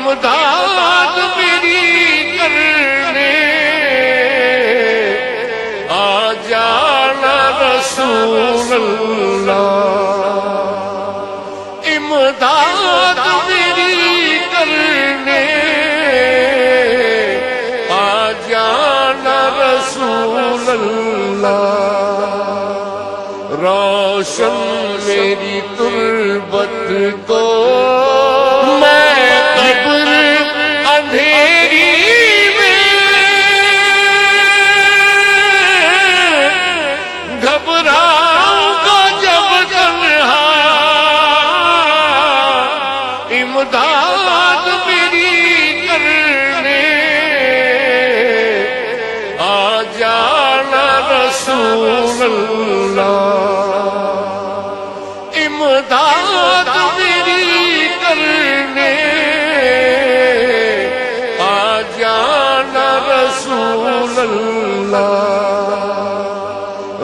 امداد میری کرنے آ جانا رسول اللہ، امداد میری کرنے آ جانا رسول اللہ، روشن میری تربت کو میں قبر اندھیری میں گھبراؤں گا جب تنہا، امداد میری کرنے آ جانا رسول اللہ، امداد میری کرنے آ جانا رسول اللہ،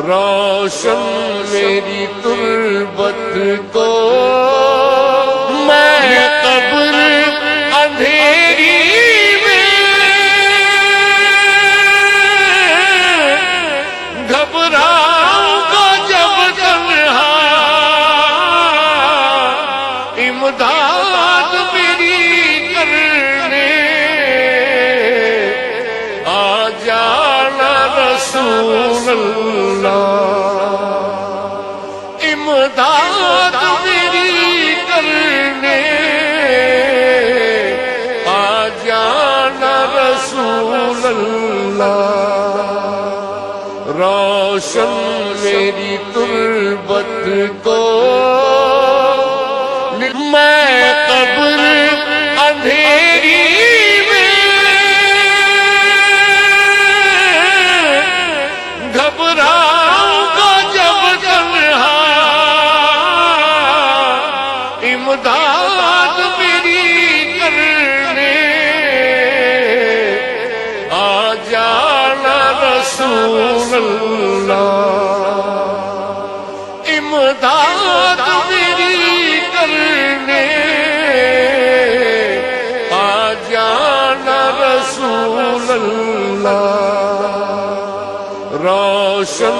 روشن میری تربت کو میں قبر اندھیری میں گھبراؤں گا جب تنہا، امداد میری کرنے آ جانا رسول اللہ، امداد میری کرنے آ جانا رسول اللہ، روشن میری تربت کو میں قبر اندھیری میں گھبراؤں گا جب تنہا، امداد میری کرنے آ جانا رسول اللہ، امداد میری کرنے آ جانا رسول اللہ، روشن